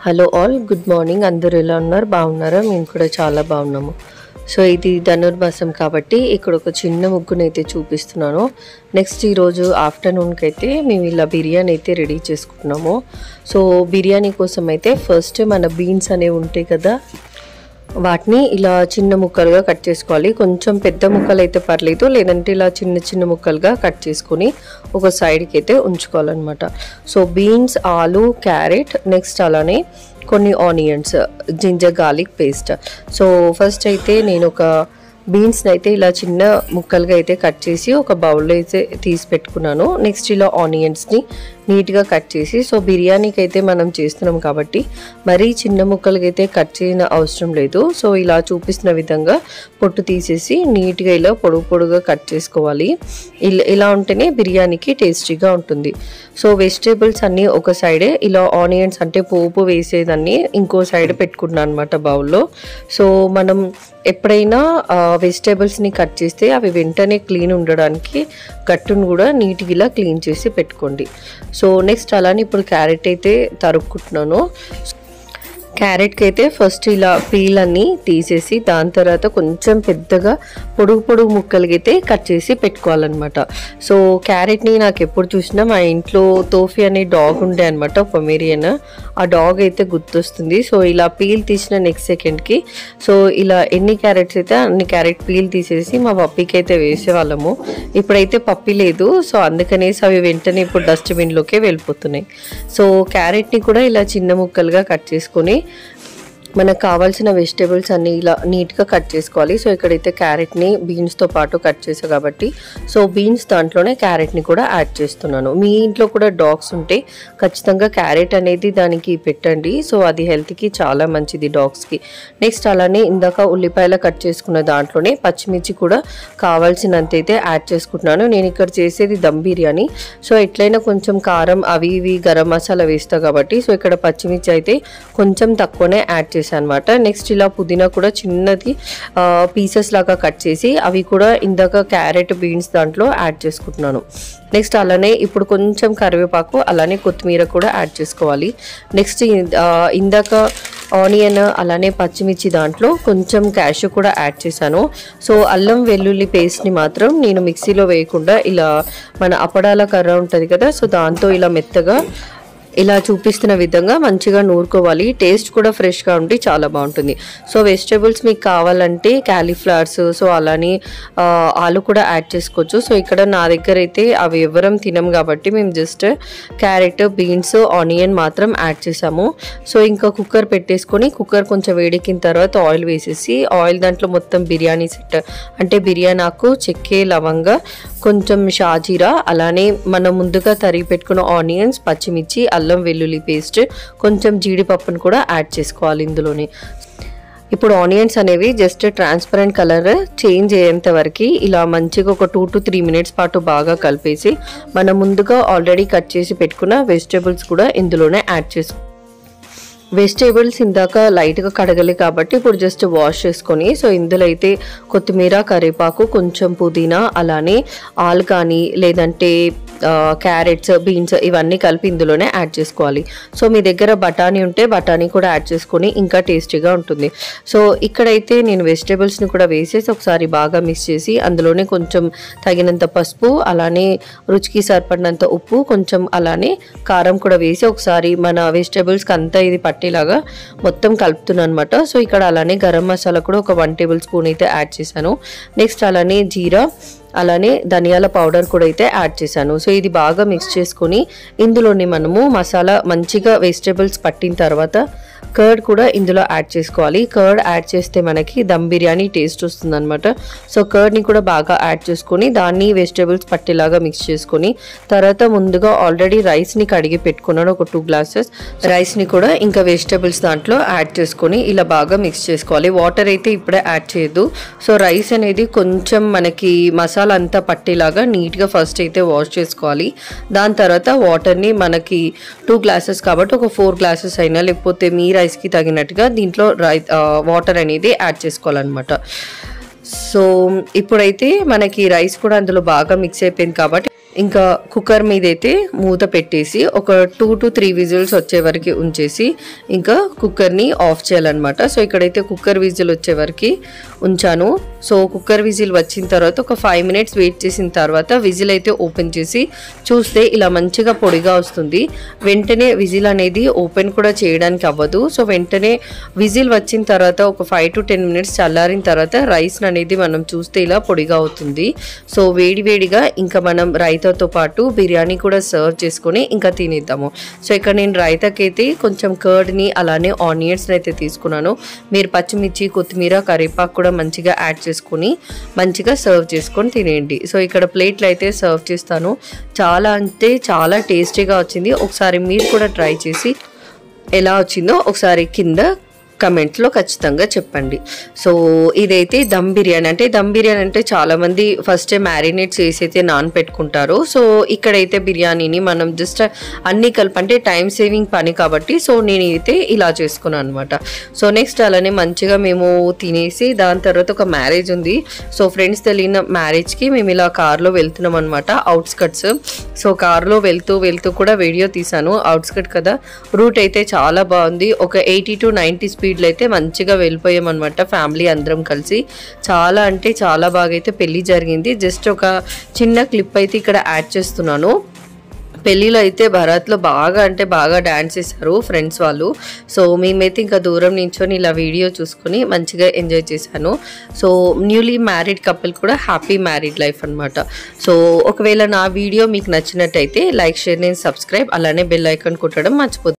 Hello all, good morning. అందరూ ఎలా ఉన్నారు? బాగున్నారా? మేము కూడా చాలా బాగున్నాము. సో ఇది ధనుర్మాసం కాబట్టి ఇక్కడ ఒక చిన్న ముగ్గునైతే చూపిస్తున్నాను. నెక్స్ట్ ఈరోజు ఆఫ్టర్నూన్కి అయితే మేము ఇలా బిర్యానీ అయితే రెడీ చేసుకుంటున్నాము. సో బిర్యానీ కోసం అయితే ఫస్ట్ మన బీన్స్ అనేవి ఉంటాయి కదా, వాటిని ఇలా చిన్న ముక్కలుగా కట్ చేసుకోవాలి. కొంచెం పెద్ద ముక్కలు అయితే పర్లేదు, లేదంటే ఇలా చిన్న చిన్న ముక్కలుగా కట్ చేసుకొని ఒక సైడ్కి అయితే ఉంచుకోవాలన్నమాట. సో బీన్స్, ఆలు, క్యారెట్, నెక్స్ట్ అలానే కొన్ని onions, ginger garlic paste. So first అయితే నేను ఒక బీన్స్ని అయితే ఇలా చిన్న ముక్కలుగా అయితే కట్ చేసి ఒక బౌల్లో అయితే తీసి పెట్టుకున్నాను. నెక్స్ట్ ఇలా ఆనియన్స్ని నీట్గా కట్ చేసి, సో బిర్యానీకి అయితే మనం చేస్తున్నాం కాబట్టి మరీ చిన్న ముక్కలకి అయితే కట్ చేయని అవసరం లేదు. సో ఇలా చూపిస్తున్న విధంగా పొట్టు తీసేసి నీట్గా ఇలా పొడుగు పొడుగా కట్ చేసుకోవాలి. ఇలా ఉంటేనే బిర్యానీకి టేస్టీగా ఉంటుంది. సో వెజిటేబుల్స్ అన్నీ ఒక సైడే, ఇలా ఆనియన్స్ అంటే పోపు వేసేదాన్ని ఇంకో సైడ్ పెట్టుకున్నాను అనమాట బౌల్లో. సో మనం ఎప్పుడైనా వెజిటేబుల్స్ని కట్ చేస్తే అవి వెంటనే క్లీన్ ఉండడానికి గట్టును కూడా నీట్గా ఇలా క్లీన్ చేసి పెట్టుకోండి. సో నెక్స్ట్ అలానే ఇప్పుడు క్యారెట్ అయితే తరుక్కుంటున్నాను. క్యారెట్కి అయితే ఫస్ట్ ఇలా పీల్ అన్ని తీసేసి దాని తర్వాత కొంచెం పెద్దగా పొడుగు పొడుగు ముక్కలకి అయితే కట్ చేసి పెట్టుకోవాలన్నమాట. సో క్యారెట్ని నాకు ఎప్పుడు చూసినా మా ఇంట్లో తోఫీ అనే డాగ్ ఉండే అనమాట, పొమేరియన్. ఆ డాగ్ అయితే గుర్తొస్తుంది. సో ఇలా పీల్ తీసిన నెక్స్ట్ సెకండ్కి సో ఇలా ఎన్ని క్యారెట్స్ అయితే అన్ని క్యారెట్ పీల్ తీసేసి మా పప్పీకి అయితే వేసేవాళ్ళము. ఇప్పుడైతే పప్పీ లేదు, సో అందుకనేసి అవి వెంటనే ఇప్పుడు డస్ట్బిన్లోకే వెళ్ళిపోతున్నాయి. సో క్యారెట్ని కూడా ఇలా చిన్న ముక్కలుగా కట్ చేసుకొని మనకు కావాల్సిన వెజిటేబుల్స్ అన్నీ ఇలా నీట్గా కట్ చేసుకోవాలి. సో ఇక్కడైతే క్యారెట్ని బీన్స్తో పాటు కట్ చేసా కాబట్టి సో బీన్స్ దాంట్లోనే క్యారెట్ని కూడా యాడ్ చేస్తున్నాను. మీ ఇంట్లో కూడా డాగ్స్ ఉంటే ఖచ్చితంగా క్యారెట్ అనేది దానికి పెట్టండి. సో అది హెల్త్కి చాలా మంచిది డాగ్స్కి. నెక్స్ట్ అలానే ఇందాక ఉల్లిపాయలు కట్ చేసుకున్న దాంట్లోనే పచ్చిమిర్చి కూడా కావాల్సినంత అయితే యాడ్ చేసుకుంటున్నాను. నేను ఇక్కడ చేసేది దమ్ బిర్యానీ, సో ఎట్లయినా కొంచెం కారం అవి ఇవి గరం మసాలా వేస్తా కాబట్టి సో ఇక్కడ పచ్చిమిర్చి అయితే కొంచెం తక్కువనే యాడ్ చేశాను అనమాట. నెక్స్ట్ ఇలా పుదీనా కూడా చిన్నది పీసెస్ లాగా కట్ చేసి అవి కూడా ఇందాక క్యారెట్ బీన్స్ దాంట్లో యాడ్ చేసుకుంటున్నాను. నెక్స్ట్ అలానే ఇప్పుడు కొంచెం కరివేపాకు అలానే కొత్తిమీర కూడా యాడ్ చేసుకోవాలి. నెక్స్ట్ ఇందాక ఆనియన్ అలానే పచ్చిమిర్చి దాంట్లో కొంచెం క్యాష్యూ కూడా యాడ్ చేశాను. సో అల్లం వెల్లుల్లి పేస్ట్ని మాత్రం నేను మిక్సీలో వేయకుండా ఇలా మన అప్పడాల కర్ర ఉంటుంది కదా, సో దాంతో ఇలా మెత్తగా ఇలా చూపిస్తున్న విధంగా మంచిగా నూరుకోవాలి. టేస్ట్ కూడా ఫ్రెష్గా ఉండి చాలా బాగుంటుంది. సో వెజిటేబుల్స్ మీకు కావాలంటే క్యాలీఫ్లవర్స్, సో అలానే ఆలు కూడా యాడ్ చేసుకోవచ్చు. సో ఇక్కడ నా దగ్గర అయితే అవి ఎవరం తినం కాబట్టి మేము జస్ట్ క్యారెట్, బీన్స్, ఆనియన్ మాత్రం యాడ్ చేసాము. సో ఇంకా కుక్కర్ పెట్టేసుకొని కుక్కర్ కొంచెం వేడెక్కిన తర్వాత ఆయిల్ వేసేసి ఆయిల్ దాంట్లో మొత్తం బిర్యానీ సెట్ అంటే బిర్యానీ ఆకు, చెక్కే, లవంగ, కొంచెం షాజీరా, అలానే మనం ముందుగా తరిగి పెట్టుకున్న ఆనియన్స్, పచ్చిమిర్చి, అల్లం వెల్లుల్లి పేస్ట్, కొంచెం జీడిపప్పును కూడా యాడ్ చేసుకోవాలి ఇందులోనే. ఇప్పుడు ఆనియన్స్ అనేవి జస్ట్ ట్రాన్స్పరెంట్ కలర్ చేంజ్ అయ్యేంత వరకు ఇలా మంచిగా ఒక 2 to 3 minutes పాటు బాగా కలిపేసి మనం ముందుగా ఆల్రెడీ కట్ చేసి పెట్టుకున్న వెజిటేబుల్స్ కూడా ఇందులోనే యాడ్ చేసుకోవాలి. వెజిటేబుల్స్ ఇందాక లైట్గా కడగలి కాబట్టి ఇప్పుడు జస్ట్ వాష్ చేసుకొని సో ఇందులో అయితే కొత్తిమీర, కరివేపాకు, కొంచెం పుదీనా, అలానే ఆలు కానీ లేదంటే క్యారెట్స్, బీన్స్ ఇవన్నీ కలిపి ఇందులోనే యాడ్ చేసుకోవాలి. సో మీ దగ్గర బఠానీ ఉంటే బఠానీ కూడా యాడ్ చేసుకొని ఇంకా టేస్టీగా ఉంటుంది. సో ఇక్కడైతే నేను వెజిటేబుల్స్ని కూడా వేసేసి ఒకసారి బాగా మిక్స్ చేసి అందులోనే కొంచెం తగినంత పసుపు, అలానే రుచికి సరిపడినంత ఉప్పు, కొంచెం అలానే కారం కూడా వేసి ఒకసారి మన వెజిటేబుల్స్కి అంతా ఇది పట్టేలాగా మొత్తం కలుపుతున్నాను అనమాట. సో ఇక్కడ అలానే గరం మసాలా కూడా ఒక 1 tablespoon అయితే యాడ్ చేశాను. నెక్స్ట్ అలానే జీరా, అలానే ధనియాల పౌడర్ కూడా అయితే యాడ్ చేశాను. సో ఇది బాగా మిక్స్ చేసుకొని ఇందులోనే మనము మసాలా మంచిగా వెజిటేబుల్స్ పట్టిన తర్వాత కర్డ్ కూడా ఇందులో యాడ్ చేసుకోవాలి. కర్డ్ యాడ్ చేస్తే మనకి దమ్ బిర్యానీ టేస్ట్ వస్తుంది అనమాట. సో కర్డ్ని కూడా బాగా యాడ్ చేసుకొని దాన్ని వెజిటేబుల్స్ పట్టేలాగా మిక్స్ చేసుకొని తర్వాత ముందుగా ఆల్రెడీ రైస్ని కడిగి పెట్టుకున్నాను ఒక 2 glasses రైస్ని కూడా ఇంకా వెజిటేబుల్స్ దాంట్లో యాడ్ చేసుకొని ఇలా బాగా మిక్స్ చేసుకోవాలి. వాటర్ అయితే ఇప్పుడే యాడ్ చేయొద్దు. సో రైస్ అనేది కొంచెం మనకి మసాలా అంతా పట్టేలాగా నీట్గా ఫస్ట్ అయితే వాష్ చేసుకోవాలి. దాని తర్వాత వాటర్ని మనకి 2 glasses కాబట్టి ఒక 4 glasses అయినా లేకపోతే మీ రైస్కి తగినట్టుగా దీంట్లో వాటర్ అనేది యాడ్ చేసుకోవాలన్నమాట. సో ఇప్పుడైతే మనకి రైస్ కూడా అందులో బాగా మిక్స్ అయిపోయింది కాబట్టి ఇంకా కుక్కర్ మీద అయితే మూత పెట్టేసి ఒక 2 to 3 విజిల్స్ వచ్చే వరకు ఉంచేసి ఇంకా కుక్కర్ని ఆఫ్ చేయాలన్నమాట. సో ఇక్కడైతే కుక్కర్ విజిల్ వచ్చే వరకు ఉంచాను. సో కుక్కర్ విజిల్ వచ్చిన తర్వాత ఒక 5 minutes వెయిట్ చేసిన తర్వాత విజిల్ అయితే ఓపెన్ చేసి చూస్తే ఇలా మంచిగా పొడిగా వస్తుంది. వెంటనే విజిల్ అనేది ఓపెన్ కూడా చేయడానికి అవ్వదు. సో వెంటనే విజిల్ వచ్చిన తర్వాత ఒక 5 to 10 minutes చల్లారిన తర్వాత రైస్ అనేది మనం చూస్తే ఇలా పొడిగా అవుతుంది. సో వేడివేడిగా ఇంకా మనం రైతాతో పాటు బిర్యానీ కూడా సర్వ్ చేసుకొని ఇంకా తినేద్దాము. సో ఇక్కడ నేను రైతాకైతే కొంచెం కర్డ్ని అలానే ఆనియన్స్ని అయితే తీసుకున్నాను. మీరు పచ్చిమిర్చి, కొత్తిమీర, కరివేపాకు కూడా మంచిగా యాడ్ చేసుకొని మంచిగా సర్వ్ చేసుకొని తినేయండి. సో ఇక్కడ ప్లేట్లు అయితే సర్వ్ చేస్తాను. చాలా అంటే చాలా టేస్టీగా వచ్చింది. ఒకసారి మీరు కూడా ట్రై చేసి ఎలా వచ్చిందో ఒకసారి కింద కమెంట్లో ఖచ్చితంగా చెప్పండి. సో ఇదైతే దమ్ బిర్యానీ. దమ్ బిర్యానీ అంటే చాలామంది ఫస్ట్ మ్యారినేట్ చేసి అయితే నానపెట్టుకుంటారు. సో ఇక్కడైతే బిర్యానీని మనం జస్ట్ అన్నీ కలిపి అంటే టైం సేవింగ్ పని కాబట్టి సో నేనైతే ఇలా చేసుకున్నాను అనమాట. సో నెక్స్ట్ అలానే మంచిగా మేము తినేసి దాని తర్వాత ఒక మ్యారేజ్ ఉంది. సో ఫ్రెండ్స్ తెలియని మ్యారేజ్కి మేము ఇలా కార్లో వెళ్తున్నాం అనమాట, అవుట్స్కట్స్. సో కార్లో వెళ్తూ కూడా వీడియో తీసాను. అవుట్స్కట్ కదా, రూట్ అయితే చాలా బాగుంది. ఒక 80 to 90 స్పీడ్లో అయితే మంచిగా వెళ్ళిపోయాం అనమాట ఫ్యామిలీ అందరం కలిసి. చాలా అంటే చాలా బాగా అయితే పెళ్ళి జరిగింది. జస్ట్ ఒక చిన్న క్లిప్ అయితే ఇక్కడ యాడ్ చేస్తున్నాను. పెళ్ళిలో అయితే భరత్లో బాగా అంటే బాగా డ్యాన్స్ చేశారు ఫ్రెండ్స్ వాళ్ళు. సో మేమైతే ఇంకా దూరం నించొని ఇలా వీడియో చూసుకొని మంచిగా ఎంజాయ్ చేశాను. సో న్యూలీ మ్యారీడ్ కపుల్ కూడా హ్యాపీ మ్యారీడ్ లైఫ్ అనమాట. సో ఒకవేళ నా వీడియో మీకు నచ్చినట్టయితే లైక్, షేర్, నేను సబ్స్క్రైబ్ అలానే బెల్ ఐకాన్ కొట్టడం మర్చిపోతుంది.